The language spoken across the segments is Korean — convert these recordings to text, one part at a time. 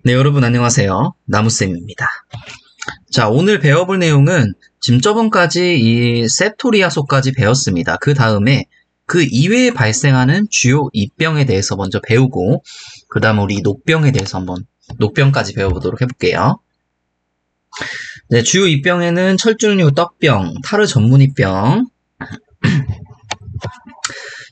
네, 여러분 안녕하세요. 나무쌤입니다. 자, 오늘 배워볼 내용은 지금 저번까지 이 세토리아소까지 배웠습니다. 그 다음에 그 이외에 발생하는 주요 입병에 대해서 먼저 배우고 그 다음 우리 녹병에 대해서 한번 녹병까지 배워보도록 해볼게요. 네, 주요 입병에는 철쭉류 떡병, 타르 전문입병,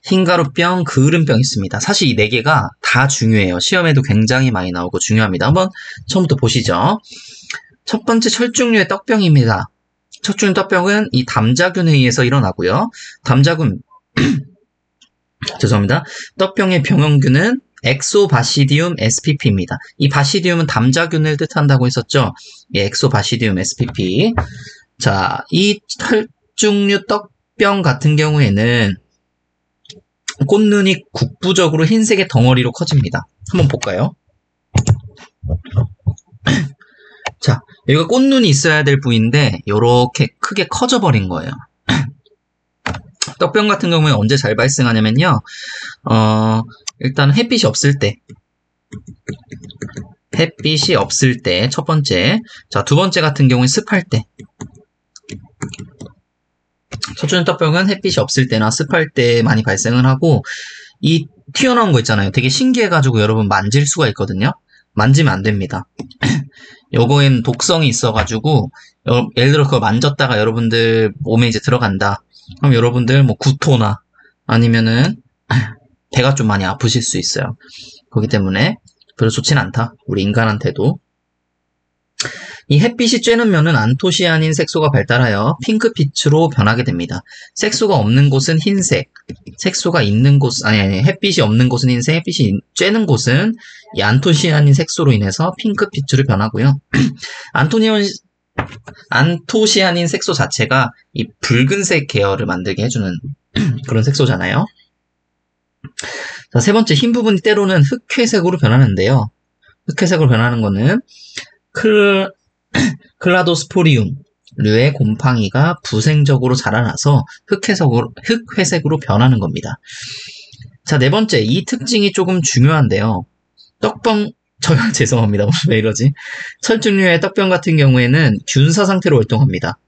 흰가루병, 그을음병 있습니다. 사실 이 4개가 다 중요해요. 시험에도 굉장히 많이 나오고 중요합니다. 한번 처음부터 보시죠. 첫 번째 철쭉류의 떡병입니다. 철쭉류 떡병은 이 담자균에 의해서 일어나고요. 담자균, 죄송합니다. 떡병의 병원균은 엑소바시디움 spp입니다. 이 바시디움은 담자균을 뜻한다고 했었죠. 예, 엑소바시디움 spp. 자, 이 철쭉류 떡병 같은 경우에는 꽃눈이 국부적으로 흰색의 덩어리로 커집니다. 한번 볼까요? 자, 여기가 꽃눈이 있어야 될 부위인데 이렇게 크게 커져버린 거예요. 떡병 같은 경우에 언제 잘 발생하냐면요. 일단 햇빛이 없을 때 첫 번째. 자, 두 번째 같은 경우에 습할 때. 철쭉류 떡병은 햇빛이 없을 때나 습할 때 많이 발생을 하고, 이 튀어나온 거 있잖아요. 되게 신기해가지고 여러분 만질 수가 있거든요. 만지면 안 됩니다. 요거엔 독성이 있어가지고 예를 들어 그걸 만졌다가 여러분들 몸에 이제 들어간다. 그럼 여러분들 뭐 구토나 아니면은 배가 좀 많이 아프실 수 있어요. 그렇기 때문에 별로 좋진 않다. 우리 인간한테도. 이 햇빛이 쬐는 면은 안토시아닌 색소가 발달하여 핑크빛으로 변하게 됩니다. 색소가 없는 곳은 흰색, 색소가 있는 곳, 햇빛이 없는 곳은 흰색, 햇빛이 쬐는 곳은 이 안토시아닌 색소로 인해서 핑크빛으로 변하고요. 안토시아닌 색소 자체가 이 붉은색 계열을 만들게 해주는 그런 색소잖아요. 자, 세 번째, 흰 부분이 때로는 흑회색으로 변하는데요. 흑회색으로 변하는 거는 클라도스포리움류의 곰팡이가 부생적으로 자라나서 흑회색으로 변하는 겁니다. 자, 네 번째, 이 특징이 조금 중요한데요. 죄송합니다. 왜 이러지? 철쭉류의 떡병 같은 경우에는 균사 상태로 활동합니다.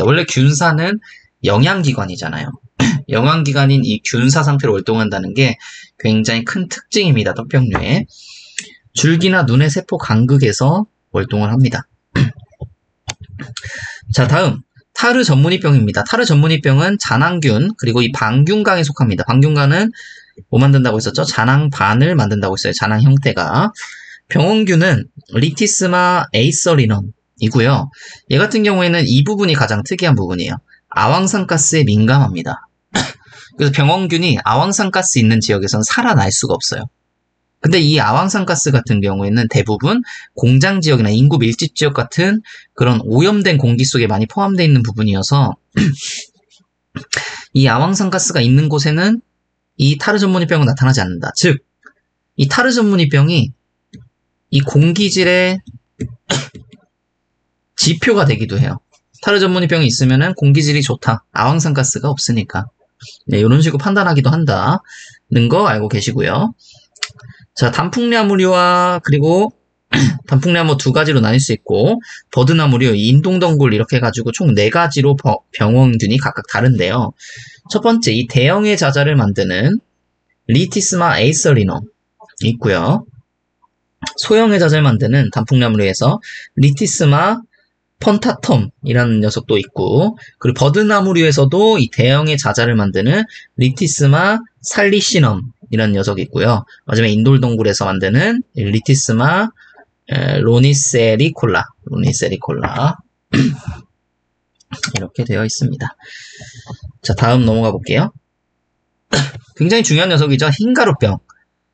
원래 균사는 영양기관이잖아요. 영양기관인 이 균사 상태로 활동한다는 게 굉장히 큰 특징입니다. 떡병류에. 줄기나 눈의 세포 간극에서 활동을 합니다. 자, 다음 타르 전문이병입니다. 타르 전문이병은 잔황균 그리고 이 방균강에 속합니다. 방균강은 뭐 만든다고 했었죠? 잔황반을 만든다고 했어요. 잔황 형태가. 병원균은 리티스마 에이서리넘이고요. 얘 같은 경우에는 이 부분이 가장 특이한 부분이에요. 아황산가스에 민감합니다. 그래서 병원균이 아황산가스 있는 지역에서는 살아날 수가 없어요. 근데 이 아황산가스 같은 경우에는 대부분 공장 지역이나 인구 밀집 지역 같은 그런 오염된 공기 속에 많이 포함되어 있는 부분이어서 이 아황산가스가 있는 곳에는 이 타르 전문이병은 나타나지 않는다. 즉, 이 타르 전문이병이 이 공기질의 지표가 되기도 해요. 타르 전문이병이 있으면은 공기질이 좋다. 아황산가스가 없으니까. 네, 이런 식으로 판단하기도 한다는 거 알고 계시고요. 자, 단풍나무류와 그리고 단풍나무 2가지로 나뉠 수 있고 버드나무류, 인동덩굴 이렇게 해가지고 총 4가지로 병원균이 각각 다른데요. 첫 번째, 이 대형의 자자를 만드는 리티스마 에이서리넘이 있고요. 소형의 자자를 만드는 단풍나무류에서 리티스마 펀타텀이라는 녀석도 있고, 그리고 버드나무류에서도 이 대형의 자자를 만드는 리티스마 살리시넘이라는 녀석이 있고요. 마지막에 인돌동굴에서 만드는 리티스마 로니세리콜라 이렇게 되어 있습니다. 자, 다음 넘어가 볼게요. 굉장히 중요한 녀석이죠.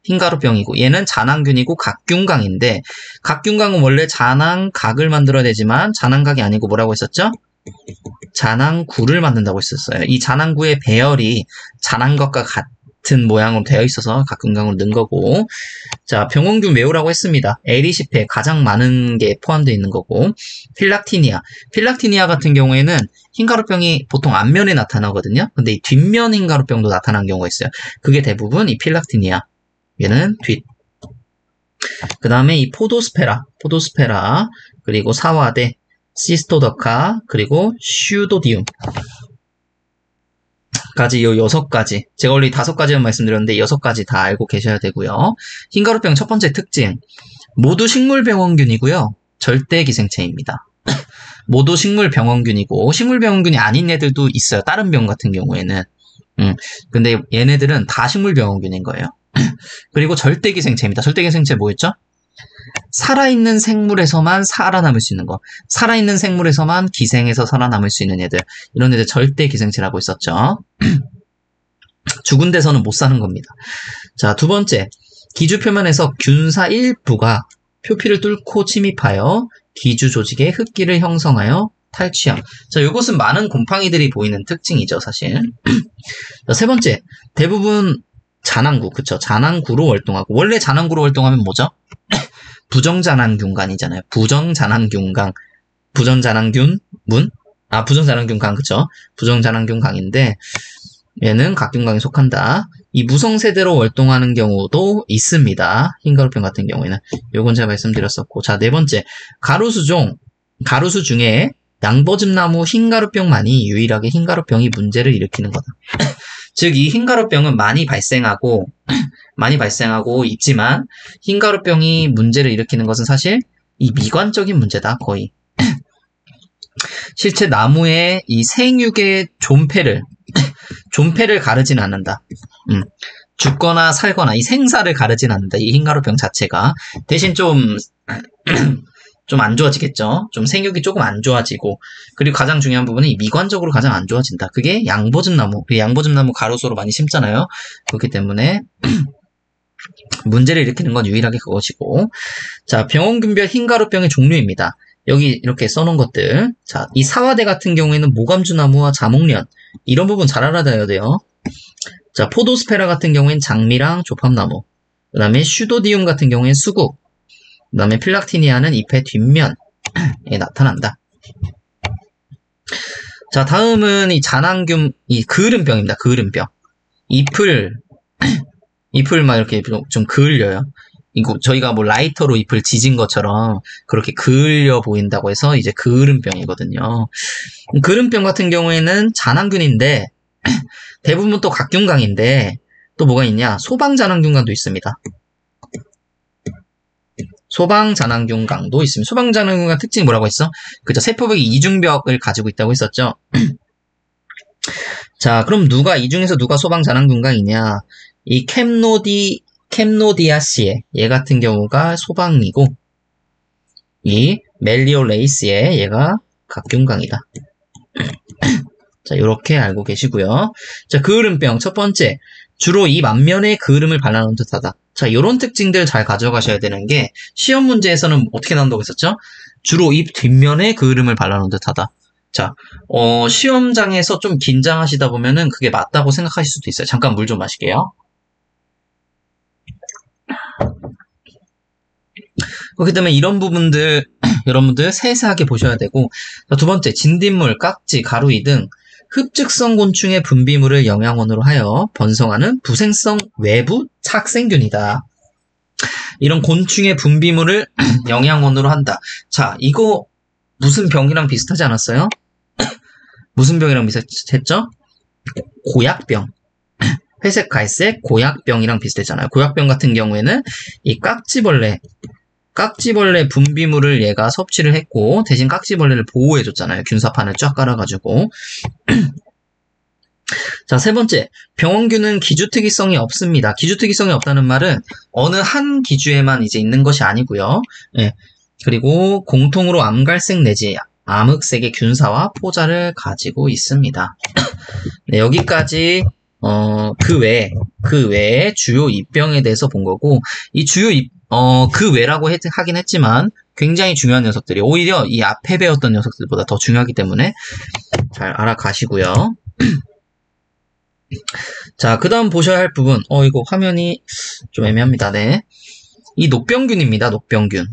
흰가루병이고 얘는 잔황균이고 각균강인데, 각균강은 원래 잔황각을 만들어야 되지만 잔황각이 아니고 뭐라고 했었죠? 잔황구를 만든다고 했었어요. 이 잔황구의 배열이 잔황각과 같은 모양으로 되어 있어서 각균강으로 넣은 거고, 자, 병원균 외우라고 했습니다. 에리시페 가장 많은 게 포함되어 있는 거고, 필락티니아 같은 경우에는 흰가루병이 보통 앞면에 나타나거든요. 근데 이 뒷면 흰가루병도 나타나는 경우가 있어요. 그게 대부분 이 필락티니아. 얘는 그 다음에 이 포도스페라, 그리고 사화대, 시스토더카, 그리고 슈도디움. 까지 요 6가지. 제가 원래 5가지만 말씀드렸는데 6가지 다 알고 계셔야 되고요. 흰가루병 첫 번째 특징. 모두 식물병원균이고요. 절대 기생체입니다. 모두 식물병원균이고, 식물병원균이 아닌 애들도 있어요. 다른 병 같은 경우에는. 근데 얘네들은 다 식물병원균인 거예요. 그리고 절대 기생체입니다. 절대 기생체 뭐였죠? 살아있는 생물에서만 살아남을 수 있는 거. 살아있는 생물에서만 기생해서 살아남을 수 있는 애들. 이런 애들 절대 기생체라고 있었죠. 죽은 데서는 못 사는 겁니다. 자, 두 번째. 기주 표면에서 균사 일부가 표피를 뚫고 침입하여 기주 조직에 흡기를 형성하여 탈취함. 자, 이것은 많은 곰팡이들이 보이는 특징이죠, 사실. 자, 세 번째. 대부분 잔항구, 그쵸? 잔항구로 활동하고. 원래 잔항구로 활동하면 뭐죠? 부정잔항균간이잖아요. 부정잔항균강. 부정잔항균강, 그쵸? 부정잔항균강인데, 얘는 각균강에 속한다. 이 무성세대로 활동하는 경우도 있습니다. 흰가루병 같은 경우에는. 요건 제가 말씀드렸었고. 자, 네 번째. 가루수 중에 양버즙나무 흰가루병만이 유일하게 흰가루병이 문제를 일으키는 거다. 즉, 이 흰가루병은 많이 발생하고 있지만, 흰가루병이 문제를 일으키는 것은 사실 이 미관적인 문제다, 거의. 실제 나무의 이 생육의 존폐를 가르진 않는다. 죽거나 살거나 이 생사를 가르진 않는다. 이 흰가루병 자체가. 대신 좀 안 좋아지겠죠. 좀 생육이 조금 안 좋아지고, 그리고 가장 중요한 부분은 이 미관적으로 가장 안 좋아진다. 그게 양버즙나무. 양버즙나무 가로수로 많이 심잖아요. 그렇기 때문에 문제를 일으키는 건 유일하게 그것이고. 자, 병원균별 흰가루병의 종류입니다. 여기 이렇게 써놓은 것들. 자, 이 사화대 같은 경우에는 모감주나무와 자목련. 이런 부분 잘 알아둬야 돼요. 자, 포도스페라 같은 경우엔 장미랑 조팝나무. 그 다음에 슈도디움 같은 경우엔 수국. 그 다음에 필락티니아는 잎의 뒷면에 나타난다. 자, 다음은 이 잔항균, 이 그을음병입니다. 그을음병. 잎을 막 이렇게 좀 그을려요. 이거 저희가 뭐 라이터로 잎을 지진 것처럼 그렇게 그을려 보인다고 해서 이제 그을음병이거든요. 그을음병 같은 경우에는 잔항균인데 대부분 또 각균강인데 또 뭐가 있냐? 소방잔항균강도 있습니다. 소방잔항균강도 있습니다. 소방잔항균강 특징이 뭐라고 했어? 그죠? 세포벽이 이중벽을 가지고 있다고 했었죠. 자, 그럼 이 중에서 누가 소방잔항균강이냐? 이 캡노디아시에 얘 같은 경우가 소방이고, 이 멜리올레이스에 얘가 각균강이다. 자, 요렇게 알고 계시고요. 자, 그을음병 첫 번째. 주로 잎 앞면에 그을음을 발라놓은 듯하다. 자, 요런 특징들 잘 가져가셔야 되는 게, 시험 문제에서는 어떻게 나온다고 했었죠? 주로 잎 뒷면에 그을음을 발라놓은 듯하다. 자, 시험장에서 좀 긴장하시다 보면은 그게 맞다고 생각하실 수도 있어요. 잠깐 물 좀 마실게요. 그렇기 때문에 이런 부분들 여러분들 세세하게 보셔야 되고. 자, 두 번째, 진딧물, 깍지, 가루이 등 흡즙성 곤충의 분비물을 영양원으로 하여 번성하는 부생성 외부 착생균이다. 이런 곤충의 분비물을 영양원으로 한다. 자, 이거 무슨 병이랑 비슷하지 않았어요? 무슨 병이랑 비슷했죠? 고약병. 회색, 갈색, 고약병이랑 비슷했잖아요. 고약병 같은 경우에는 이 깍지벌레 분비물을 얘가 섭취를 했고, 대신 깍지벌레를 보호해줬잖아요. 균사판을 쫙 깔아가지고. 자, 세 번째. 병원균은 기주특이성이 없습니다. 기주특이성이 없다는 말은 어느 한 기주에만 이제 있는 것이 아니고요. 예. 그리고 공통으로 암갈색 내지 암흑색의 균사와 포자를 가지고 있습니다. 네, 여기까지 그 외에 주요 입병에 대해서 본 거고, 이 그 외라고 하긴 했지만 굉장히 중요한 녀석들이 오히려 이 앞에 배웠던 녀석들보다 더 중요하기 때문에 잘 알아가시고요. 자, 그 다음 보셔야 할 부분. 이거 화면이 좀 애매합니다. 네. 이 녹병균입니다. 녹병균.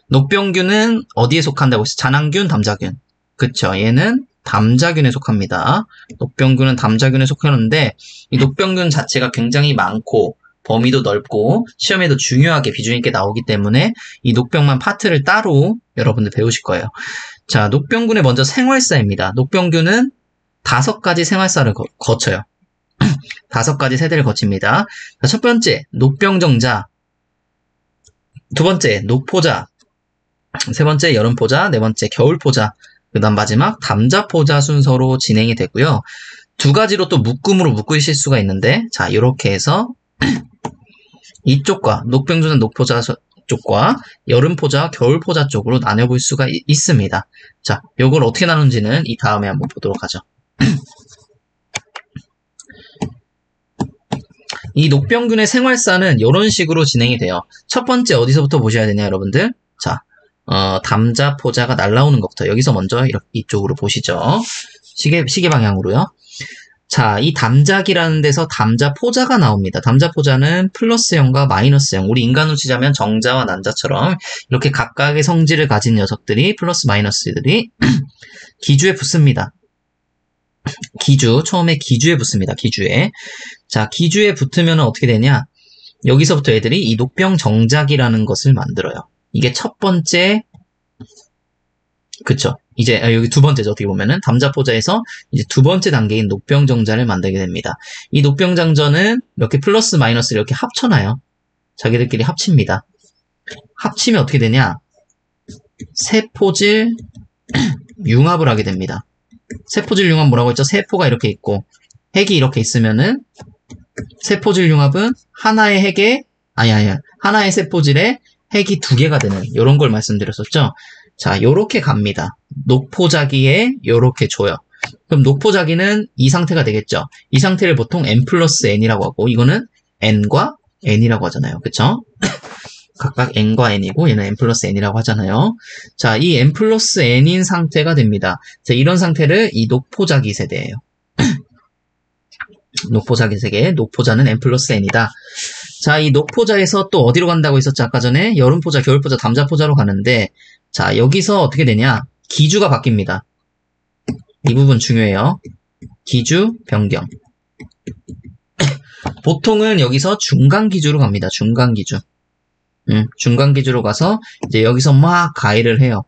녹병균은 어디에 속한다고 했어요? 잔항균, 담자균. 그쵸. 얘는 담자균에 속합니다. 녹병균은 담자균에 속하는데, 이 녹병균 자체가 굉장히 많고, 범위도 넓고 시험에도 중요하게 비중 있게 나오기 때문에 이 녹병만 파트를 따로 여러분들 배우실 거예요. 자, 녹병균의 먼저 생활사입니다. 녹병균은 5가지 생활사를 거쳐요. 5가지 세대를 거칩니다. 자, 첫 번째, 녹병정자. 두 번째, 녹포자. 세 번째, 여름포자. 네 번째, 겨울포자. 그 다음 마지막, 담자포자 순서로 진행이 되고요. 2가지로 또 묶음으로 묶으실 수가 있는데, 자, 이렇게 해서 이쪽과, 녹병주는 녹포자 쪽과 여름포자, 겨울포자 쪽으로 나눠볼 수가 있습니다. 자, 요걸 어떻게 나누는지는 이 다음에 한번 보도록 하죠. 이 녹병균의 생활사는 이런 식으로 진행이 돼요. 첫 번째 어디서부터 보셔야 되냐, 여러분들? 자, 담자, 포자가 날라오는 것부터 여기서 먼저 이쪽으로 보시죠. 시계 방향으로요. 자, 이 담자기라는 데서 담자, 포자가 나옵니다. 담자, 포자는 플러스형과 마이너스형. 우리 인간으로 치자면 정자와 난자처럼 이렇게 각각의 성질을 가진 녀석들이 플러스 마이너스들이 기주에 붙습니다. 처음에 기주에 붙습니다. 기주에. 자, 기주에 붙으면 어떻게 되냐? 여기서부터 애들이 이 녹병 정작이라는 것을 만들어요. 이게 첫 번째, 그쵸? 이제, 여기 두 번째죠. 어떻게 보면은. 담자포자에서 이제 두 번째 단계인 녹병 정자를 만들게 됩니다. 이 녹병 정자는 이렇게 플러스 마이너스 이렇게 합쳐놔요. 자기들끼리 합칩니다. 합치면 어떻게 되냐? 세포질 융합을 하게 됩니다. 세포질 융합 뭐라고 했죠? 세포가 이렇게 있고 핵이 이렇게 있으면은 세포질 융합은 하나의 핵에 하나의 세포질에 핵이 2개가 되는 이런 걸 말씀드렸었죠. 자, 요렇게 갑니다. 녹포자기에 요렇게 줘요. 그럼 녹포자기는 이 상태가 되겠죠. 이 상태를 보통 n 플러스 n이라고 하고 이거는 n과 n이라고 하잖아요. 그쵸? 각각 n과 n이고 얘는 n 플러스 n이라고 하잖아요. 자, 이 n 플러스 n인 상태가 됩니다. 자, 이런 상태를 이 녹포자기 세대예요. 녹포자기 세대, 녹포자는 n 플러스 n이다. 자, 이 녹포자에서 또 어디로 간다고 했었죠? 아까 전에 여름포자, 겨울포자, 담자포자로 가는데 자, 여기서 어떻게 되냐? 기주가 바뀝니다. 이 부분 중요해요. 기주, 변경. 보통은 여기서 중간기주로 갑니다. 중간기주. 중간기주로 가서 이제 여기서 막 가해를 해요.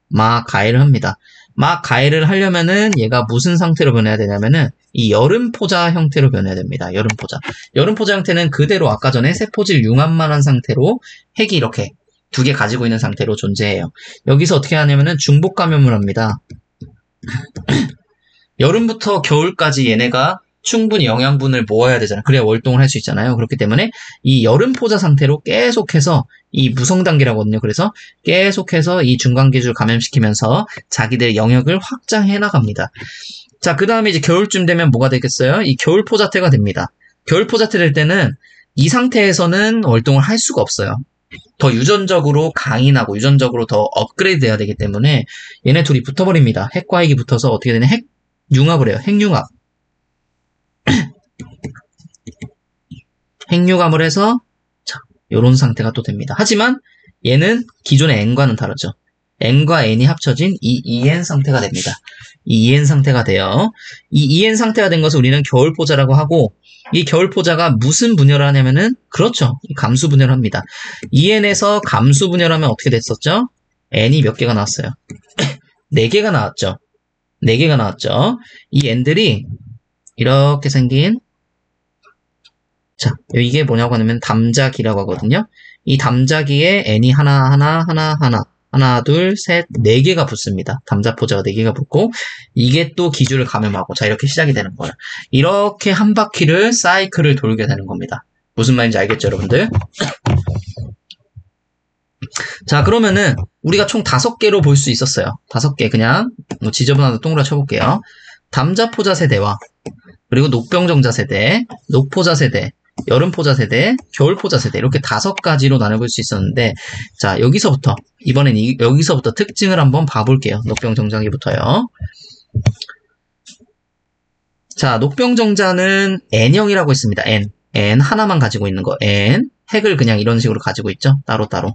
막 가해를 합니다. 막 가해를 하려면은 얘가 무슨 상태로 변해야 되냐면은 이 여름포자 형태로 변해야 됩니다. 여름포자. 여름포자 형태는 그대로 아까 전에 세포질 융합만 한 상태로 핵이 이렇게 2개 가지고 있는 상태로 존재해요. 여기서 어떻게 하냐면은 중복 감염을 합니다. 여름부터 겨울까지 얘네가 충분히 영양분을 모아야 되잖아요. 그래야 월동을 할 수 있잖아요. 그렇기 때문에 이 여름포자 상태로 계속해서 이 무성 단계라고 하거든요. 그래서 계속해서 이 중간기주를 감염시키면서 자기들의 영역을 확장해 나갑니다. 자, 그 다음에 이제 겨울쯤 되면 뭐가 되겠어요? 이 겨울포자태가 됩니다. 겨울포자태 될 때는 이 상태에서는 월동을 할 수가 없어요. 더 유전적으로 강인하고 유전적으로 더 업그레이드 돼야 되기 때문에 얘네 둘이 붙어버립니다. 핵과 핵이 붙어서 어떻게 되냐? 핵 융합을 해요. 핵융합. 핵융합을 해서 자, 요런 상태가 또 됩니다. 하지만 얘는 기존의 n과는 다르죠. n과 n이 합쳐진 이 en 상태가 됩니다. 이 en 상태가 돼요. 이 en 상태가 된 것을 우리는 겨울포자라고 하고 이 겨울포자가 무슨 분열을 하냐면은 그렇죠. 감수 분열을 합니다. en에서 감수 분열하면 어떻게 됐었죠? n이 몇 개가 나왔어요? 4개가 나왔죠. 4개가 나왔죠. 이 n들이 이렇게 생긴 자, 이게 뭐냐고 하면 담자기라고 하거든요. 이 담자기에 n이 하나, 둘, 셋, 4개가 붙습니다. 담자포자가 4개가 붙고 이게 또 기주를 감염하고 자 이렇게 시작이 되는 거예요. 이렇게 한 바퀴를 사이클을 돌게 되는 겁니다. 무슨 말인지 알겠죠, 여러분들? 자, 그러면은 우리가 총 5개로 볼 수 있었어요. 5개 그냥 뭐 지저분하다 동그라 쳐볼게요. 담자포자 세대와 그리고 녹병정자 세대, 녹포자 세대, 여름포자 세대, 겨울포자 세대 이렇게 5가지로 나눠볼 수 있었는데 자 여기서부터 이번엔 여기서부터 특징을 한번 봐볼게요. 녹병정자기부터요. 자 녹병정자는 N형이라고 있습니다. N 하나만 가지고 있는 거 N 핵을 그냥 이런 식으로 가지고 있죠. 따로따로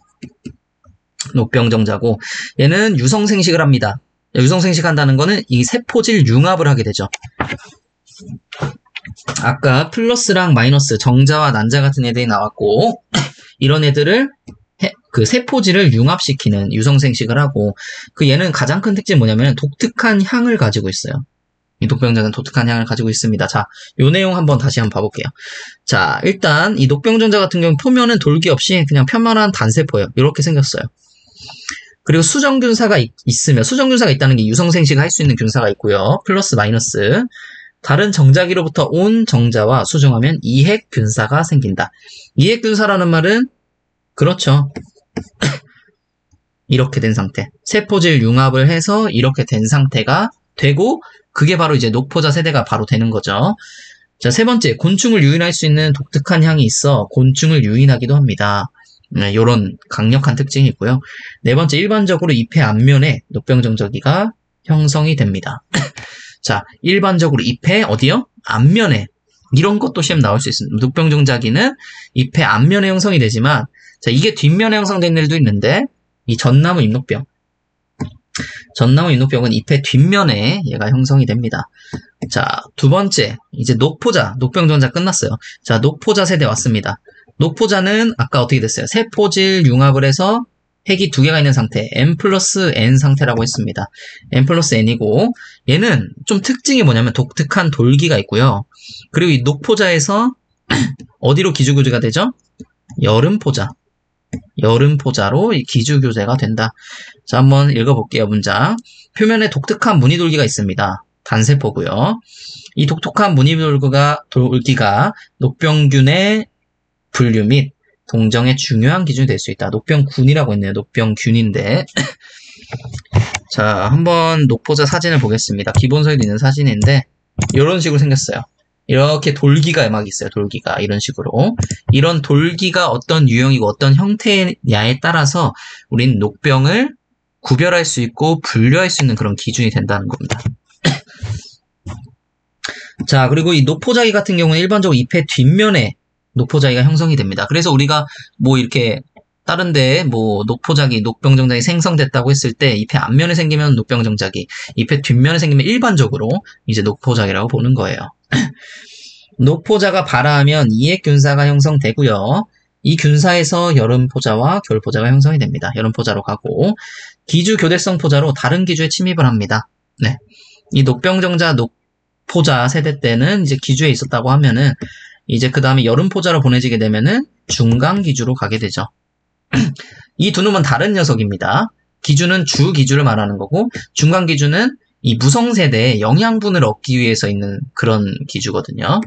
녹병정자고 얘는 유성생식을 합니다. 유성생식 한다는 거는 이 세포질 융합을 하게 되죠. 아까 플러스랑 마이너스, 정자와 난자 같은 애들이 나왔고, 이런 애들을 그 세포질을 융합시키는 유성생식을 하고, 그 얘는 가장 큰 특징이 뭐냐면 독특한 향을 가지고 있어요. 이 녹병정자는 독특한 향을 가지고 있습니다. 자, 요 내용 다시 한번 봐볼게요. 자, 일단 이 녹병정자 같은 경우는 표면은 돌기 없이 그냥 편만한 단세포예요. 이렇게 생겼어요. 그리고 수정균사가 있으면, 수정균사가 있다는 게 유성생식을 할 수 있는 균사가 있고요. 플러스 마이너스. 다른 정자기로부터 온 정자와 수정하면 이핵균사가 생긴다. 이핵균사라는 말은 그렇죠. 이렇게 된 상태. 세포질 융합을 해서 이렇게 된 상태가 되고, 그게 바로 이제 녹포자 세대가 바로 되는 거죠. 자, 세 번째, 곤충을 유인할 수 있는 독특한 향이 있어 곤충을 유인하기도 합니다. 요런 강력한 특징이 있고요. 네 번째, 일반적으로 잎의 앞면에 녹병정자기가 형성이 됩니다. 자, 일반적으로 잎의 어디요? 앞면에. 이런 것도 시험 나올 수 있습니다. 녹병정자기는 잎의 앞면에 형성이 되지만, 자, 이게 뒷면에 형성된 일도 있는데, 이 전나무 잎녹병. 전나무 잎녹병은 잎의 뒷면에 얘가 형성이 됩니다. 자, 두 번째, 이제 녹포자, 녹병정자 끝났어요. 자, 녹포자 세대 왔습니다. 녹포자는 아까 어떻게 됐어요? 세포질 융합을 해서 핵이 두 개가 있는 상태, n 플러스 n 상태라고 했습니다. n 플러스 n이고, 얘는 좀 특징이 뭐냐면 독특한 돌기가 있고요. 그리고 이 녹포자에서 어디로 기주교제가 되죠? 여름포자. 여름포자로 기주교제가 된다. 자, 한번 읽어볼게요, 문장. 표면에 독특한 무늬돌기가 있습니다. 단세포고요. 이 독특한 무늬돌기가 녹병균의 분류 및 동정의 중요한 기준이 될 수 있다. 녹병군이라고 했네요. 녹병균인데. 자, 한번 녹포자 사진을 보겠습니다. 기본서에도 있는 사진인데, 이런 식으로 생겼어요. 이렇게 돌기가 막 있어요. 돌기가 이런 식으로. 이런 돌기가 어떤 유형이고 어떤 형태냐에 따라서 우린 녹병을 구별할 수 있고 분류할 수 있는 그런 기준이 된다는 겁니다. 자, 그리고 이 녹포자기 같은 경우는 일반적으로 잎의 뒷면에 녹포자기가 형성이 됩니다. 그래서 우리가 뭐 이렇게 다른데 뭐 녹포자기, 녹병정자기 생성됐다고 했을 때 잎의 앞면에 생기면 녹병정자기, 잎의 뒷면에 생기면 일반적으로 이제 녹포자기라고 보는 거예요. 녹포자가 발화하면 이핵균사가 형성되고요. 이 균사에서 여름포자와 겨울포자가 형성이 됩니다. 여름포자로 가고, 기주교대성 포자로 다른 기주에 침입을 합니다. 네. 이 녹병정자, 녹포자 세대 때는 이제 기주에 있었다고 하면은 이제 그 다음에 여름포자로 보내지게 되면은 중간기주로 가게 되죠. 이 두 놈은 다른 녀석입니다. 기주는 주기주를 말하는 거고, 중간기주는 이 무성세대에 영양분을 얻기 위해서 있는 그런 기주거든요.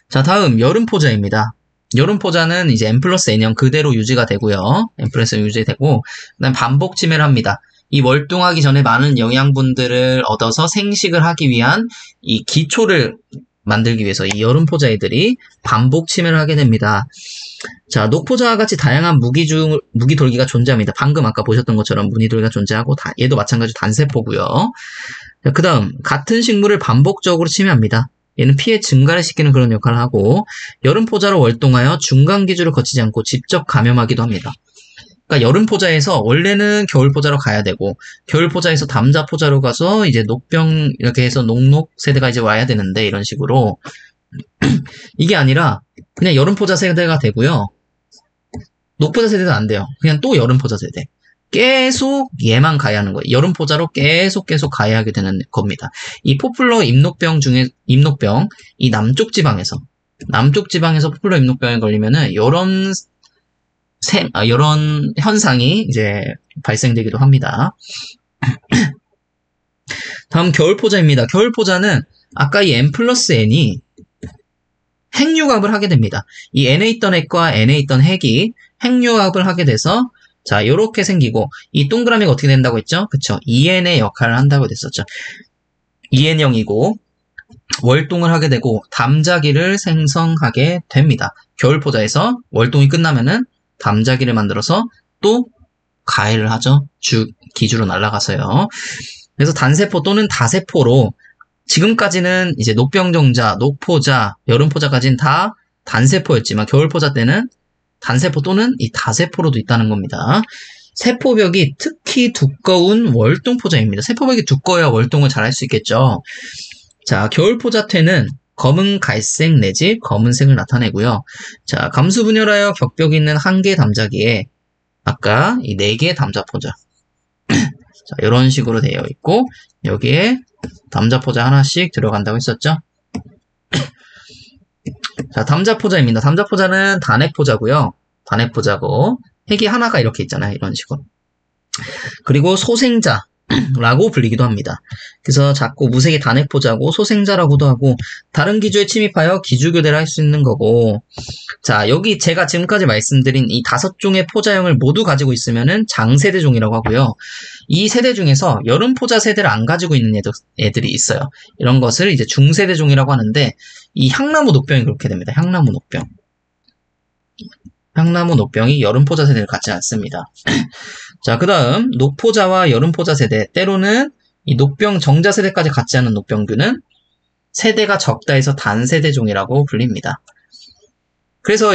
자, 다음 여름포자입니다. 여름포자는 이제 n 플러스 n형 그대로 유지가 되고요. n 플러스 n 유지되고, 그다음 반복 침해를 합니다. 이 월동하기 전에 많은 영양분들을 얻어서 생식을 하기 위한 이 기초를 만들기 위해서 이 여름포자 애들이 반복 침해를 하게 됩니다. 자, 녹포자와 같이 다양한 무기돌기가 존재합니다. 방금 아까 보셨던 것처럼 무늬돌기가 존재하고, 얘도 마찬가지로 단세포고요. 자, 그 다음 같은 식물을 반복적으로 침해합니다. 얘는 피해 증가를 시키는 그런 역할을 하고, 여름포자로 월동하여 중간기주를 거치지 않고 직접 감염하기도 합니다. 그러니까 여름포자에서 원래는 겨울포자로 가야 되고, 겨울포자에서 담자포자로 가서 이제 녹병 이렇게 해서 녹록 세대가 이제 와야 되는데, 이런 식으로 이게 아니라 그냥 여름포자 세대가 되고요. 녹포자 세대도 안 돼요. 그냥 또 여름포자 세대. 계속 얘만 가야 하는 거예요. 여름포자로 계속 가야 하게 되는 겁니다. 이 포플러 잎녹병 중에, 잎녹병, 이 남쪽 지방에서 포플러 잎녹병에 걸리면은 요런 현상이 이제 발생되기도 합니다. 다음 겨울포자입니다. 겨울포자는 아까 이 n 플러스 n이 핵융합을 하게 됩니다. 이 n에 있던 핵과 n에 있던 핵이 핵융합을 하게 돼서, 자, 요렇게 생기고, 이 동그라미가 어떻게 된다고 했죠? 그쵸? 2n의 역할을 한다고 됐었죠. 2n형이고, 월동을 하게 되고, 담자기를 생성하게 됩니다. 겨울포자에서 월동이 끝나면은 담자기를 만들어서 또 가해를 하죠. 기주로 날아가서요. 그래서 단세포 또는 다세포로, 지금까지는 이제 녹병정자, 녹포자, 여름포자까지는 다 단세포였지만, 겨울포자 때는 단세포 또는 이 다세포로도 있다는 겁니다. 세포벽이 특히 두꺼운 월동포자입니다. 세포벽이 두꺼워야 월동을 잘 할 수 있겠죠. 자, 겨울포자퇴는 검은 갈색 내지 검은색을 나타내고요. 자, 감수분열하여 격벽이 있는 한 개의 담자기에 아까 이 4개의 담자포자. 자, 이런 식으로 되어 있고 여기에 담자포자 하나씩 들어간다고 했었죠. 자, 담자포자입니다. 담자포자는 단핵포자고요. 단핵포자고 핵이 하나가 이렇게 있잖아요. 이런 식으로. 그리고 소생자라고 불리기도 합니다. 그래서 자꾸 무색의 단핵포자고 소생자라고도 하고 다른 기주에 침입하여 기주교대를 할 수 있는 거고 자 여기 제가 지금까지 말씀드린 이 5종의 포자형을 모두 가지고 있으면은 장세대종이라고 하고요. 이 세대 중에서 여름포자 세대를 안 가지고 있는 애들이 있어요. 이런 것을 이제 중세대종이라고 하는데 이 향나무 녹병이 그렇게 됩니다. 향나무 녹병. 향나무 녹병이 여름포자 세대를 갖지 않습니다. 자, 그 다음 녹포자와 여름포자 세대, 때로는 이 녹병 정자 세대까지 갖지 않은 녹병균은 세대가 적다 해서 단세대종이라고 불립니다. 그래서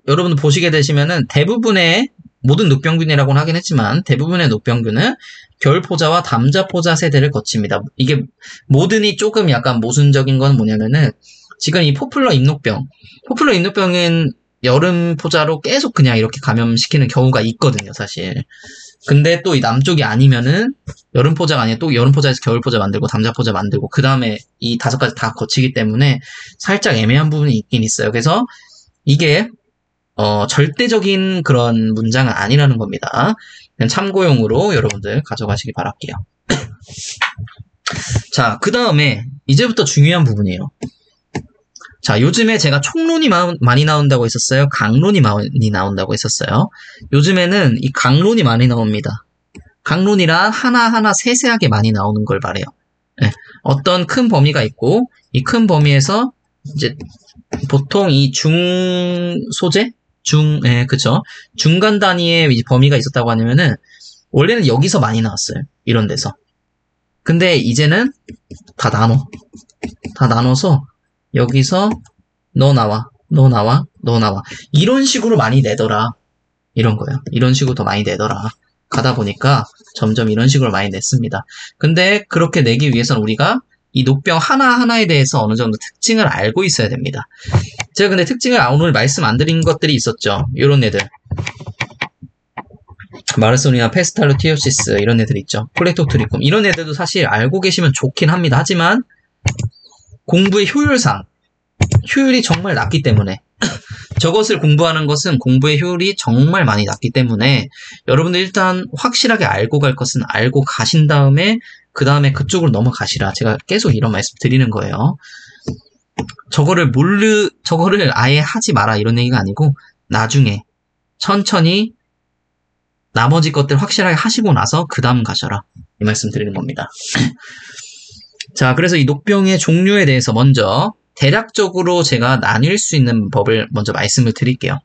여러분들 보시게 되시면은 대부분의 모든 녹병균이라고는 하긴 했지만 대부분의 녹병균은 겨울포자와 담자포자 세대를 거칩니다. 이게 모든이 조금 약간 모순적인 건 뭐냐면은 지금 이 포플러 잎녹병은 여름 포자로 계속 그냥 이렇게 감염시키는 경우가 있거든요, 사실. 근데 또 이 남쪽이 아니면은 여름 포자가 아니라 또 여름 포자에서 겨울 포자 만들고 담자 포자 만들고 그 다음에 이 5가지 다 거치기 때문에 살짝 애매한 부분이 있긴 있어요. 그래서 이게 절대적인 그런 문장은 아니라는 겁니다. 그냥 참고용으로 여러분들 가져가시기 바랄게요. 자, 그 다음에 이제부터 중요한 부분이에요. 자, 요즘에 제가 총론이 많이 나온다고 했었어요. 강론이 많이 나온다고 했었어요. 요즘에는 이 강론이 많이 나옵니다. 강론이란 하나하나 세세하게 많이 나오는 걸 말해요. 네, 어떤 큰 범위가 있고 이 큰 범위에서 이제 보통 이 중소재? 그쵸. 중간 단위의 범위가 있었다고 하면은 원래는 여기서 많이 나왔어요. 이런 데서. 근데 이제는 다 나눠서 여기서 너 나와 이런 식으로 많이 내더라. 이런 거예요. 이런 식으로 더 많이 내더라. 가다 보니까 점점 이런 식으로 많이 냈습니다. 근데 그렇게 내기 위해서는 우리가 이 녹병 하나하나에 대해서 어느 정도 특징을 알고 있어야 됩니다. 제가 근데 특징을 오늘 말씀 안 드린 것들이 있었죠. 이런 애들. 마르소니아, 페스탈로티오시스 이런 애들 있죠. 콜레토트리콤 이런 애들도 사실 알고 계시면 좋긴 합니다. 하지만 공부의 효율이 정말 낮기 때문에 저것을 공부하는 것은 공부의 효율이 정말 많이 낮기 때문에 여러분들 일단 확실하게 알고 갈 것은 알고 가신 다음에 그 다음에 그쪽으로 넘어가시라. 제가 계속 이런 말씀 드리는 거예요. 저거를 아예 하지 마라 이런 얘기가 아니고 나중에 천천히 나머지 것들 확실하게 하시고 나서 그 다음 가셔라. 이 말씀 드리는 겁니다. 자, 그래서 이 녹병의 종류에 대해서 먼저 대략적으로 제가 나뉠 수 있는 법을 먼저 말씀을 드릴게요.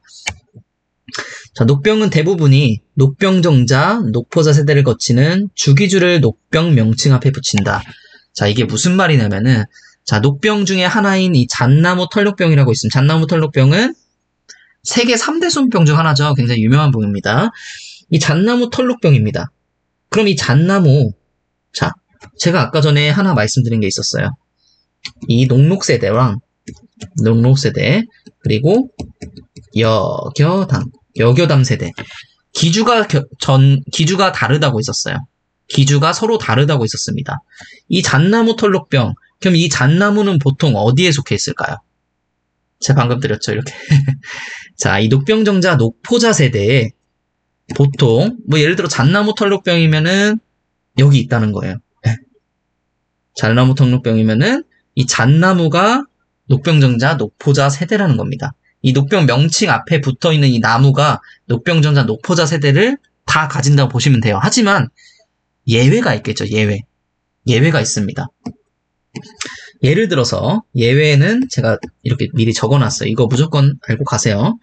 자, 녹병은 대부분이 녹병정자, 녹포자 세대를 거치는 주기주를 녹병 명칭 앞에 붙인다. 자, 이게 무슨 말이냐면은 자, 녹병 중에 하나인 이 잣나무 털녹병이라고 있습니다. 잣나무 털녹병은 세계 3대 손병 중 하나죠. 굉장히 유명한 병입니다. 이 잣나무 털녹병입니다. 그럼 이 잣나무, 자, 제가 아까 전에 하나 말씀드린 게 있었어요. 이 녹록세대랑 녹록세대 그리고 여겨담 세대 기주가 다르다고 있었어요. 기주가 서로 다르다고 있었습니다. 이 잣나무 털녹병 그럼 이 잣나무는 보통 어디에 속해 있을까요? 제가 방금 드렸죠 이렇게. 자, 이 녹병정자 녹포자 세대에 보통 뭐 예를 들어 잣나무 털녹병이면은 여기 있다는 거예요. 잣나무 털녹병이면은 이 잣나무가 녹병정자 녹포자 세대라는 겁니다. 이 녹병 명칭 앞에 붙어있는 이 나무가 녹병정자 녹포자 세대를 다 가진다고 보시면 돼요. 하지만 예외가 있겠죠. 예외가 있습니다. 예를 들어서 예외는 제가 이렇게 미리 적어놨어요. 이거 무조건 알고 가세요.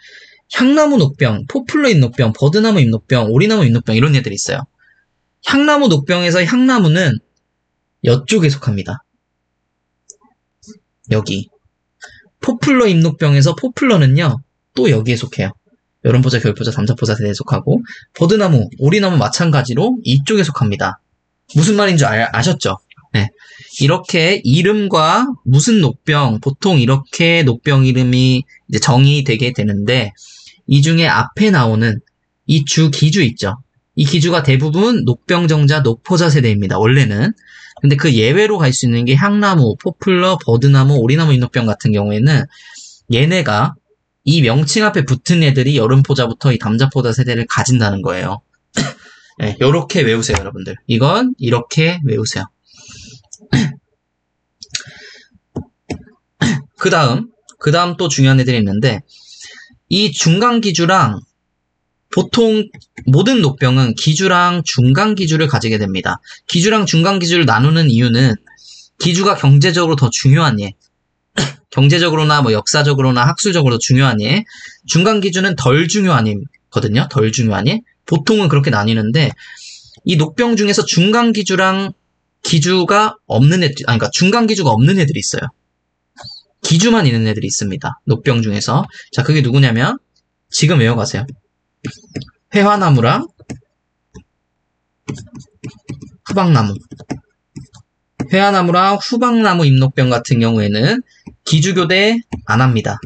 향나무 녹병, 포플러 잎녹병, 버드나무 잎녹병, 오리나무 잎녹병 이런 애들이 있어요. 향나무 녹병에서 향나무는 이쪽에 속합니다. 여기. 포플러 잎녹병에서 포플러는요, 또 여기에 속해요. 여름포자, 겨울포자, 담자포자 세대에 속하고, 버드나무, 오리나무 마찬가지로 이쪽에 속합니다. 무슨 말인 줄 아셨죠? 네. 이렇게 이름과 무슨 녹병, 보통 이렇게 녹병 이름이 이제 정의 되게 되는데, 이 중에 앞에 나오는 이 주 기주 있죠. 이 기주가 대부분 녹병정자, 녹포자 세대입니다. 원래는. 근데 그 예외로 갈 수 있는 게 향나무, 포플러, 버드나무, 오리나무 인녹병 같은 경우에는 얘네가 이 명칭 앞에 붙은 애들이 여름포자부터 이 담자포자 세대를 가진다는 거예요. 네, 요렇게 외우세요, 여러분들. 이건 이렇게 외우세요. 그 다음 또 중요한 애들이 있는데, 이 중간기주랑 보통 모든 녹병은 기주랑 중간기주를 가지게 됩니다. 기주랑 중간기주를 나누는 이유는 기주가 경제적으로 더 중요한 예, 경제적으로나 뭐 역사적으로나 학술적으로 중요한 예, 중간기주는 덜 중요한 예거든요. 덜 중요한 예. 보통은 그렇게 나뉘는데 이 녹병 중에서 중간기주랑 기주가 없는 애들, 그러니까 중간기주가 없는 애들이 있어요. 기주만 있는 애들이 있습니다. 녹병 중에서. 자, 그게 누구냐면 지금 외워가세요. 회화나무랑 후박나무. 회화나무랑 후박나무 잎녹병 같은 경우에는 기주교대 안 합니다.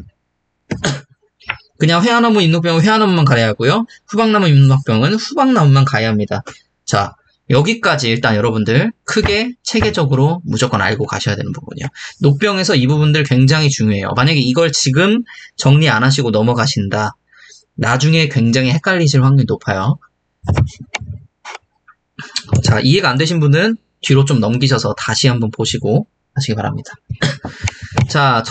그냥 회화나무 잎녹병은 회화나무만 가야 하고요. 후박나무 잎녹병은 후박나무만 가야 합니다. 자, 여기까지 일단 여러분들 크게 체계적으로 무조건 알고 가셔야 되는 부분이에요. 녹병에서 이 부분들 굉장히 중요해요. 만약에 이걸 지금 정리 안 하시고 넘어가신다. 나중에 굉장히 헷갈리실 확률이 높아요. 자, 이해가 안 되신 분은 뒤로 좀 넘기셔서 다시 한번 보시고 하시기 바랍니다. 자,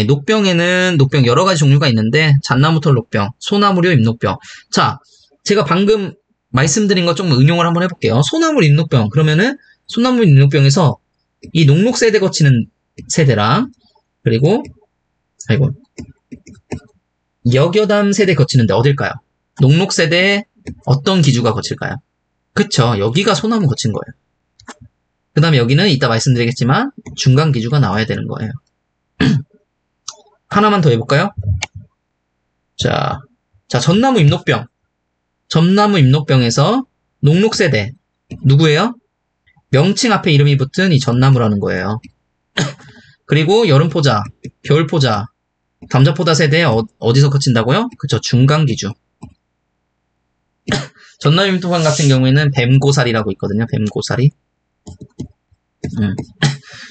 녹병에는 녹병 여러 가지 종류가 있는데 잣나무 털녹병, 소나무류 잎녹병. 자, 제가 방금 말씀드린 거 좀 응용을 한번 해볼게요. 소나무 잎녹병. 그러면은 소나무 잎녹병에서 이 녹록 세대 거치는 세대랑 그리고 여겨담 세대 거치는데 어딜까요? 녹록 세대에 어떤 기주가 거칠까요? 그쵸, 여기가 소나무 거친 거예요. 그 다음에 여기는 이따 말씀드리겠지만 중간 기주가 나와야 되는 거예요. 하나만 더 해볼까요? 자, 전나무 잎녹병. 전나무 잎녹병에서 녹록 세대 누구예요? 명칭 앞에 이름이 붙은 이 전나무라는 거예요. 그리고 여름포자, 겨울포자, 담자포자 세대에 어디서 거친다고요? 그쵸, 중간기주. 전나무 잎녹병 같은 경우에는 뱀고사리라고 있거든요. 뱀고사리.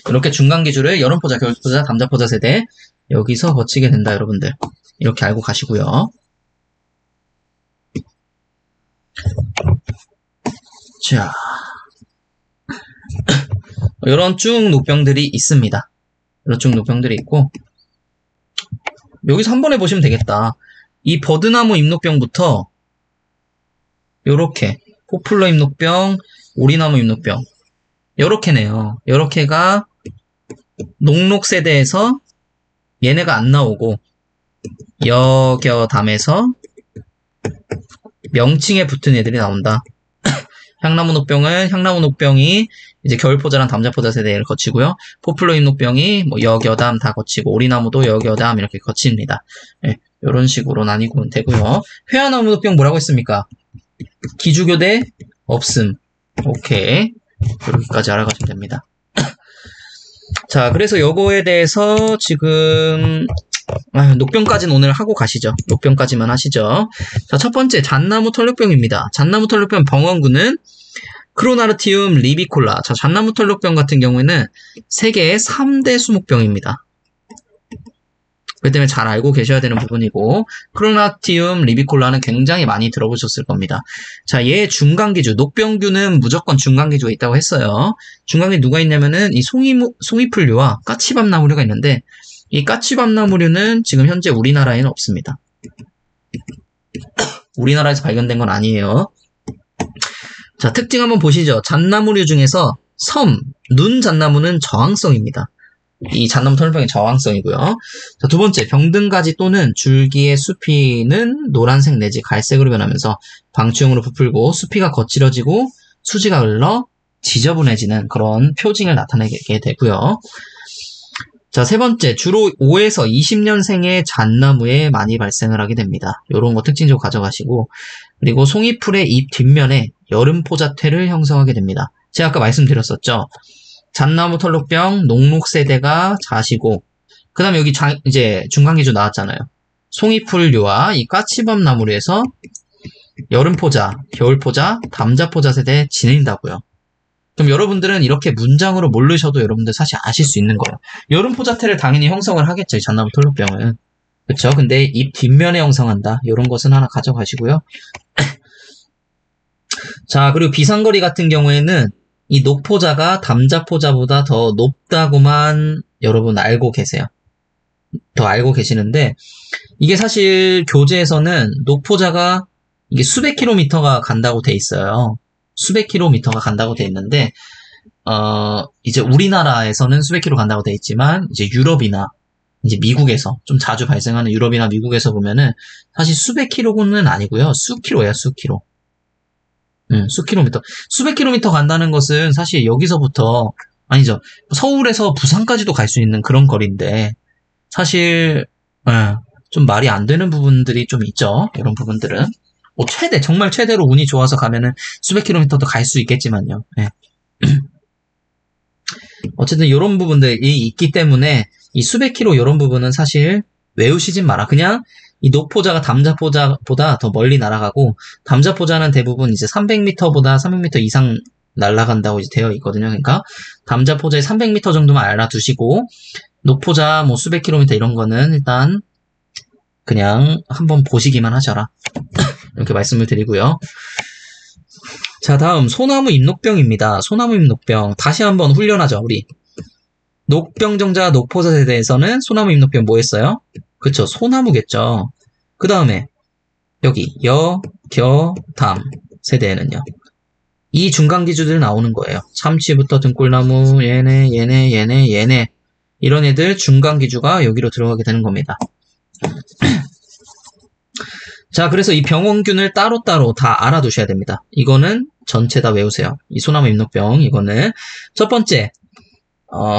이렇게 중간기주를 여름포자, 겨울포자, 담자포자 세대 여기서 거치게 된다, 여러분들. 이렇게 알고 가시고요. 자, 이런 쭉 녹병들이 있습니다. 이런 쭉 녹병들이 있고 여기서 한 번에 보시면 되겠다. 이 버드나무 잎녹병부터 요렇게 포플러 잎녹병, 오리나무 잎녹병 요렇게네요. 요렇게가 녹록 세대에서 얘네가 안 나오고 여겨담에서 명칭에 붙은 애들이 나온다. 향나무 녹병은 향나무 녹병이 이제 겨울포자랑 담자포자 세대를 거치고요. 포플러 잎녹병이 뭐 여겨담 다 거치고 오리나무도 여겨담 이렇게 거칩니다. 네, 이런 식으로 나뉘면 되고요. 회화나무 녹병 뭐라고 했습니까? 기주교대 없음. 오케이. 여기까지 알아가시면 됩니다. 자, 그래서 요거에 대해서 지금 녹병까지는 오늘 하고 가시죠. 녹병까지만 하시죠. 자, 첫 번째 잣나무 털녹병입니다. 잣나무 털녹병 병원군은 크로나르티움 리비콜라. 자, 잣나무 털녹병 같은 경우에는 세계의 3대 수목병입니다. 그렇기 때문에 잘 알고 계셔야 되는 부분이고 크로나티움 리비콜라는 굉장히 많이 들어보셨을 겁니다. 자, 얘 중간기주, 녹병균은 무조건 중간기주가 있다고 했어요. 중간기주 누가 있냐면은 이 송이풀류와 까치밥나무류가 있는데 이 까치밥나무류는 지금 현재 우리나라에는 없습니다. 우리나라에서 발견된 건 아니에요. 자, 특징 한번 보시죠. 잣나무류 중에서 눈 잣나무는 저항성입니다. 이 잣나무 털병의 저항성이고요. 자, 두 번째, 병등가지 또는 줄기의 수피는 노란색 내지 갈색으로 변하면서 방추형으로 부풀고 수피가 거칠어지고 수지가 흘러 지저분해지는 그런 표징을 나타내게 되고요. 자, 세 번째, 주로 5에서 20년생의 잣나무에 많이 발생을 하게 됩니다. 이런 거 특징적으로 가져가시고 그리고 송이풀의 잎 뒷면에 여름포자퇴를 형성하게 됩니다. 제가 아까 말씀드렸었죠. 잣나무 털록병, 녹록세대가 자시고, 그 다음에 여기 이제 중간기준 나왔잖아요. 송이풀류와 이 까치범 나무로 해서 여름포자, 겨울포자, 담자포자 세대에 지낸다고요. 그럼 여러분들은 이렇게 문장으로 모르셔도 여러분들 사실 아실 수 있는 거예요. 여름포자태를 당연히 형성을 하겠죠. 이 잣나무 털록병은. 그쵸? 근데 잎 뒷면에 형성한다. 이런 것은 하나 가져가시고요. 자, 그리고 비상거리 같은 경우에는 이 녹포자가 담자포자보다 더 높다고만 여러분 알고 계세요. 더 알고 계시는데, 이게 사실 교재에서는 녹포자가 이게 수백 킬로미터가 간다고 돼 있어요. 수백 킬로미터가 간다고 돼 있는데, 이제 우리나라에서는 수백 킬로 간다고 돼 있지만, 이제 유럽이나 이제 미국에서 좀 자주 발생하는 유럽이나 미국에서 보면은 사실 수백 킬로는 아니고요. 수킬로예요, 수킬로. 수킬로미터. 수백 킬로미터 간다는 것은 사실 여기서부터 아니죠. 서울에서 부산까지도 갈 수 있는 그런 거리인데 사실 좀 말이 안 되는 부분들이 좀 있죠. 이런 부분들은 뭐 정말 최대로 운이 좋아서 가면은 수백 킬로미터도 갈 수 있겠지만요. 예. 어쨌든 이런 부분들이 있기 때문에 이 수백 킬로 이런 부분은 사실 외우시진 마라. 그냥 이 녹포자가 담자포자보다 더 멀리 날아가고 담자포자는 대부분 이제 300m보다 300m 이상 날아간다고 이제 되어 있거든요. 그러니까 담자포자의 300m 정도만 알아두시고 녹포자 뭐 수백 킬로미터 이런 거는 일단 그냥 한번 보시기만 하셔라. 이렇게 말씀을 드리고요. 자, 다음 소나무 잎녹병입니다. 소나무 잎녹병 다시 한번 훈련하죠. 우리 녹병정자 녹포자 세대에서는 소나무 잎녹병 뭐 했어요? 그쵸, 소나무겠죠. 그 다음에 여기 여, 겨, 담 세대에는요. 이 중간기주들 나오는 거예요. 참치부터 등골나무, 얘네 이런 애들 중간기주가 여기로 들어가게 되는 겁니다. 자, 그래서 이 병원균을 따로따로 다 알아두셔야 됩니다. 이거는 전체 다 외우세요. 이 소나무 잎녹병 이거는 첫 번째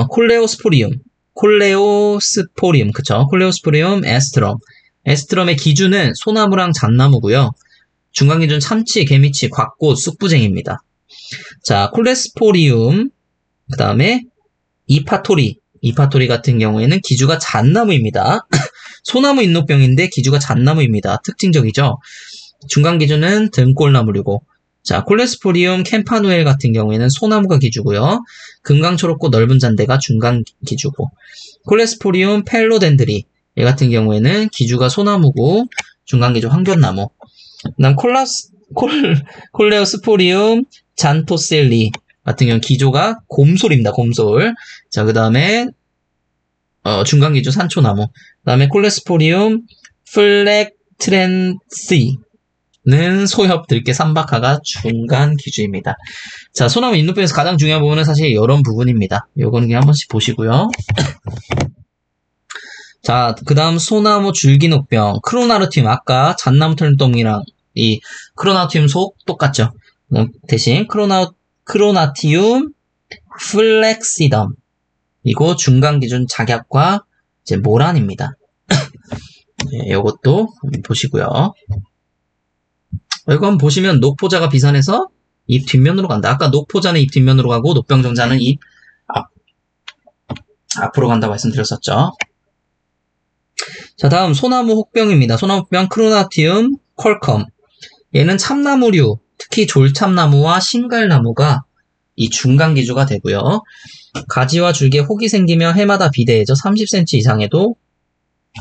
콜레오스포리움, 그쵸? 콜레오스포리움 에스트럼. 에스트럼의 기준은 소나무랑 잣나무고요. 중간기준 참치, 개미치, 곽꽃, 쑥부쟁입니다. 자, 콜레스포리움, 그 다음에 이파토리 같은 경우에는 기주가 잣나무입니다. 소나무 잎녹병인데 기주가 잣나무입니다. 특징적이죠? 중간기준은 등골나무류고, 자, 콜레스포리움 캠파누엘 같은 경우에는 소나무가 기주고요. 금강초록꽃 넓은 잔대가 중간 기주고, 콜레스포리움 펠로덴드리 얘 같은 경우에는 기주가 소나무고 중간 기주 황견나무. 그다음 콜레오스포리움 잔토셀리 같은 경우 기조가 곰솔입니다. 곰솔. 자, 그다음에 중간 기주 산초나무. 그다음에 콜레스포리움 플렉트렌시 는 소엽, 들깨, 삼박하가 중간 기주입니다. 자, 소나무 잎녹병에서 가장 중요한 부분은 사실 이런 부분입니다. 요거는 그냥 한 번씩 보시고요. 자, 그 다음 소나무 줄기녹병, 크로나르티움. 아까 잣나무 털동이랑 이 크로나티움 속 똑같죠. 대신 크로나티움 플렉시덤. 이거 중간 기준 작약과 이제 모란입니다. 네, 요것도 보시고요. 이거 한번 보시면 녹포자가 비산해서 잎 뒷면으로 간다. 아까 녹포자는 잎 뒷면으로 가고 녹병정자는 잎 앞으로 간다고 말씀드렸었죠. 자, 다음 소나무 혹병입니다. 소나무 혹병 크로나티움 퀄컴. 얘는 참나무류, 특히 졸참나무와 신갈나무가 이 중간 기주가 되고요. 가지와 줄기에 혹이 생기며 해마다 비대해져 30cm 이상에도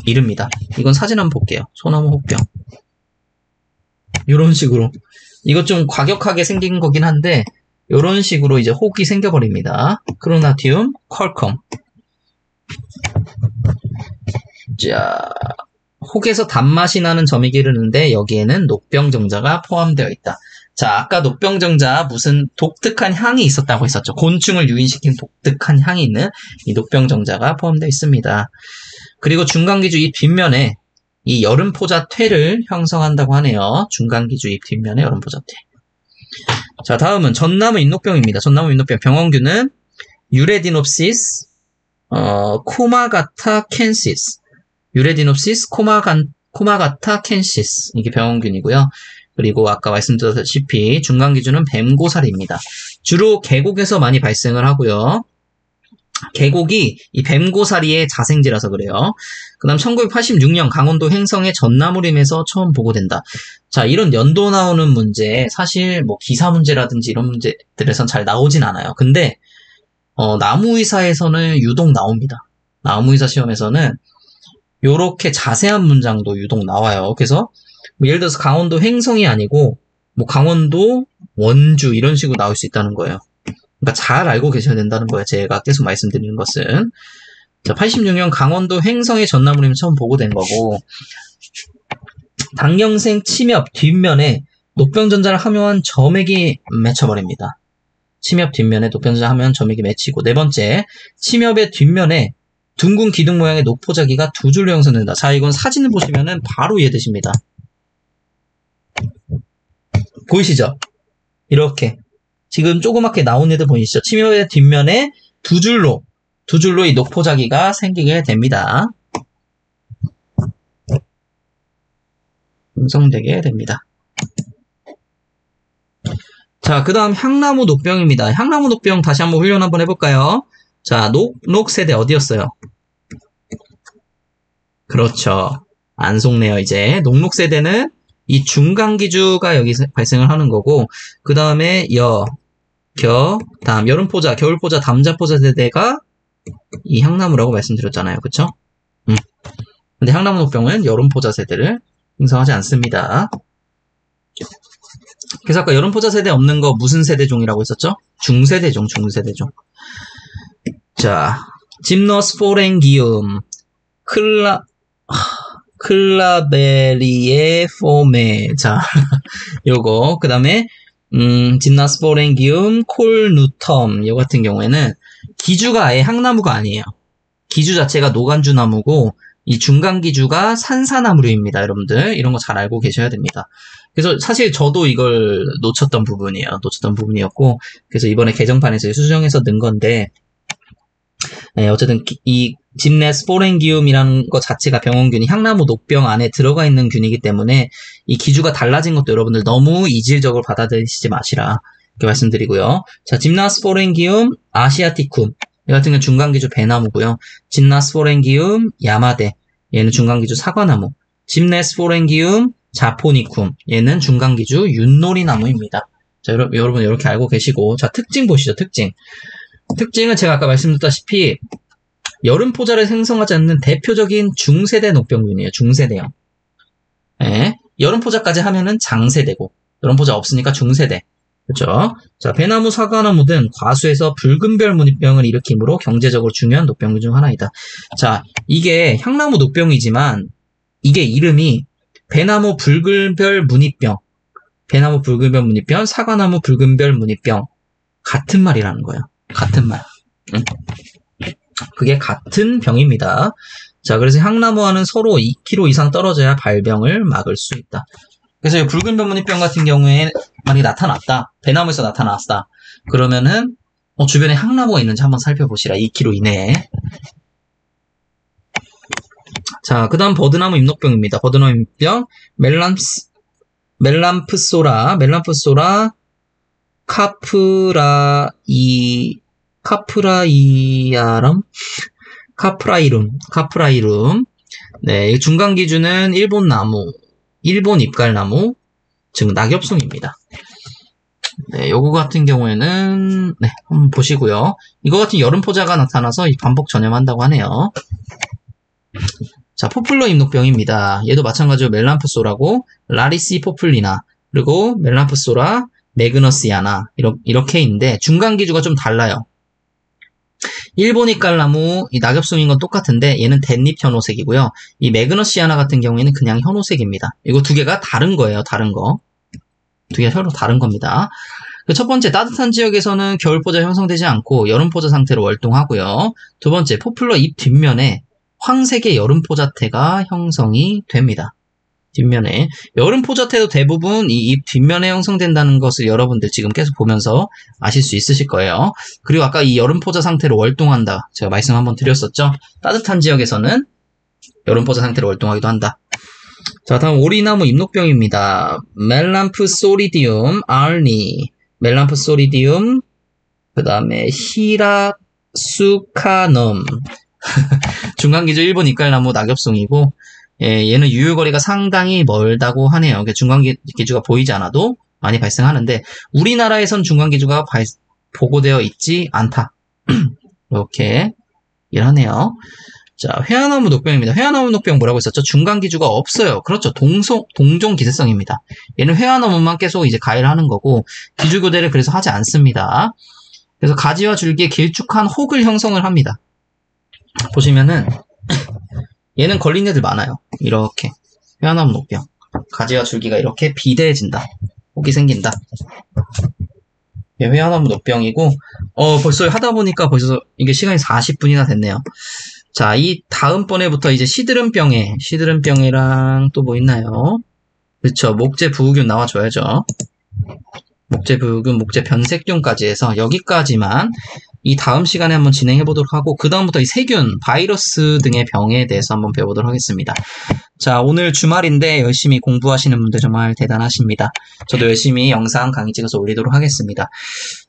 이릅니다. 이건 사진 한번 볼게요. 소나무 혹병. 이런 식으로. 이거 좀 과격하게 생긴 거긴 한데 이런 식으로 이제 혹이 생겨버립니다. 크로나티움 퀄컴. 자, 혹에서 단맛이 나는 점이 기르는데 여기에는 녹병정자가 포함되어 있다. 자, 아까 녹병정자 무슨 독특한 향이 있었다고 했었죠. 곤충을 유인시킨 독특한 향이 있는 이 녹병정자가 포함되어 있습니다. 그리고 중간기주 잎 뒷면에 이 여름포자퇴를 형성한다고 하네요. 중간기주 잎 뒷면에 여름포자퇴. 자, 다음은 전나무 잎녹병입니다. 전나무 잎녹병 병원균은 유레디놉시스 코마가타 켄시스. 유레디놉시스 코마가타 켄시스. 이게 병원균이고요. 그리고 아까 말씀드렸다시피 중간기준은 뱀고사리입니다. 주로 계곡에서 많이 발생을 하고요. 계곡이 이 뱀고사리의 자생지라서 그래요. 그 다음 1986년 강원도 횡성의 전나무림에서 처음 보고된다. 자, 이런 연도 나오는 문제, 사실 뭐 기사 문제라든지 이런 문제들에선 잘 나오진 않아요. 근데 나무의사에서는 유독 나옵니다. 나무의사 시험에서는 요렇게 자세한 문장도 유독 나와요. 그래서 뭐 예를 들어서 강원도 횡성이 아니고 뭐 강원도 원주 이런 식으로 나올 수 있다는 거예요. 그러니까 잘 알고 계셔야 된다는 거예요. 제가 계속 말씀드리는 것은. 자, 86년 강원도 횡성의 전나무림이 처음 보고된 거고, 당경생 침엽 뒷면에 녹병전자를 함유한 점액이 맺혀버립니다. 침엽 뒷면에 녹병전자 함유한 점액이 맺히고, 네 번째, 침엽의 뒷면에 둥근 기둥 모양의 녹포자기가 두 줄로 형성된다. 자, 이건 사진을 보시면은 바로 이해되십니다. 보이시죠? 이렇게. 지금 조그맣게 나온 애들 보이시죠? 침엽의 뒷면에 두 줄로 이 녹포자기가 생기게 됩니다. 형성되게 됩니다. 자, 그 다음 향나무 녹병입니다. 향나무 녹병 다시 한번 훈련 한번 해볼까요? 자, 녹세대 어디였어요? 그렇죠. 안 속네요, 이제. 녹록세대는 이 중간기주가 여기 발생을 하는 거고, 그 다음에 다음 여름포자, 겨울포자, 담자포자 세대가 이 향나무라고 말씀드렸잖아요. 그쵸? 근데 향나무 녹병은 여름포자 세대를 형성하지 않습니다. 그래서 아까 여름포자 세대 없는 거 무슨 세대종이라고 했었죠? 중세대종. 자, 짐노스포렌기움, 클라베리에 포메. 자, 요거. 그 다음에, 짐나스포렌기움, 콜누텀. 요 같은 경우에는 기주가 아예 향나무가 아니에요. 기주 자체가 노간주나무고, 이 중간기주가 산사나무류입니다, 여러분들. 이런 거 잘 알고 계셔야 됩니다. 그래서 사실 저도 이걸 놓쳤던 부분이었고, 그래서 이번에 개정판에서 수정해서 넣은 건데, 네, 어쨌든 이 짐네스포렌기움이라는 것 자체가 병원균이 향나무 녹병 안에 들어가 있는 균이기 때문에 이 기주가 달라진 것도 여러분들 너무 이질적으로 받아들이시지 마시라 이렇게 말씀드리고요. 자, 짐나스포렌기움 아시아티쿰 이 같은 경우는 중간기주 배나무고요. 짐나스포렌기움 야마데 얘는 중간기주 사과나무. 짐네스포렌기움 자포니쿰 얘는 중간기주 윷놀이나무입니다. 자, 여러분 이렇게 알고 계시고, 자, 특징 보시죠. 특징은 제가 아까 말씀드렸다시피 여름포자를 생성하지 않는 대표적인 중세대 녹병균이에요. 중세대형. 네. 여름포자까지 하면은 장세대고, 여름포자 없으니까 중세대. 그렇죠? 자, 배나무, 사과나무 등 과수에서 붉은별 무늬병을 일으키므로 경제적으로 중요한 녹병균 중 하나이다. 자, 이게 향나무 녹병이지만 이게 이름이 배나무 붉은별 무늬병, 사과나무 붉은별 무늬병 같은 말이라는 거예요. 같은 말. 그게 같은 병입니다. 자, 그래서 향나무와는 서로 2km 이상 떨어져야 발병을 막을 수 있다. 그래서 이 붉은별 무늬병 같은 경우에 만약에 나타났다. 배나무에서 나타났다. 그러면은 주변에 향나무가 있는지 한번 살펴보시라. 2km 이내에. 자, 그 다음 버드나무 잎녹병입니다. 버드나무 잎병 멜람프소라 카프라이룸. 네, 중간 기준은 일본 잎갈나무, 즉 낙엽송입니다. 네, 요거 같은 경우에는 네, 한번 보시고요. 이거 같은 여름포자가 나타나서 반복 전염한다고 하네요. 자, 포플러 잎녹병입니다. 얘도 마찬가지로 멜람프소라고 라리시 포플리나 그리고 멜람프소라 매그너시아나 이렇게 있는데 중간 기주가 좀 달라요. 일본 잎갈나무 이 낙엽송인 건 똑같은데 얘는 댄잎 현호색이고요. 이 매그너시아나 같은 경우에는 그냥 현호색입니다. 이거 두 개가 다른 거예요. 두 개가 서로 다른 겁니다. 첫 번째, 따뜻한 지역에서는 겨울포자 형성되지 않고 여름포자 상태로 월동하고요. 두 번째, 포플러 잎 뒷면에 황색의 여름포자태가 형성이 됩니다. 뒷면에. 여름포자태도 대부분 이 잎 뒷면에 형성된다는 것을 여러분들 지금 계속 보면서 아실 수 있으실 거예요. 그리고 아까 이 여름포자 상태로 월동한다. 제가 말씀 한번 드렸었죠. 따뜻한 지역에서는 여름포자 상태로 월동하기도 한다. 자, 다음 오리나무 잎녹병입니다. 멜람프소리디움 알니, 멜람프소리디움, 그 다음에 수카넘. 중간기주 일본 이깔나무 낙엽송이고, 예, 얘는 유효거리가 상당히 멀다고 하네요. 중간기주가 보이지 않아도 많이 발생하는데, 우리나라에선 중간기주가 보고되어 있지 않다. 이렇게 일하네요. 자, 회화나무 녹병입니다. 회화나무 녹병 뭐라고 했었죠? 중간기주가 없어요. 그렇죠. 동종 기세성입니다. 얘는 회화나무만 계속 이제 가해를 하는 거고, 기주교대를 그래서 하지 않습니다. 그래서 가지와 줄기에 길쭉한 혹을 형성을 합니다. 보시면은, 얘는 걸린 애들 많아요. 이렇게. 회화나무 녹병. 가지와 줄기가 이렇게 비대해진다. 혹이 생긴다. 예, 회화나무 녹병이고, 벌써 하다 보니까 벌써 이게 시간이 40분이나 됐네요. 자, 이 다음번에부터 이제 시드름병이랑 또 뭐 있나요? 그쵸. 목재부우균 나와줘야죠. 목재부우균, 목재변색균까지 해서 여기까지만 이 다음 시간에 한번 진행해 보도록 하고, 그 다음부터 이 세균, 바이러스 등의 병에 대해서 한번 배워보도록 하겠습니다. 자, 오늘 주말인데 열심히 공부하시는 분들 정말 대단하십니다. 저도 열심히 영상 강의 찍어서 올리도록 하겠습니다.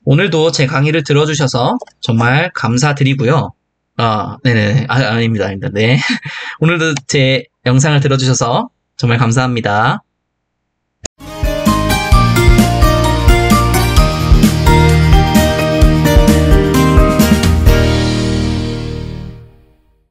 오늘도 제 강의를 들어주셔서 정말 감사드리고요. 네네. 아닙니다. 네. 오늘도 제 영상을 들어주셔서 정말 감사합니다.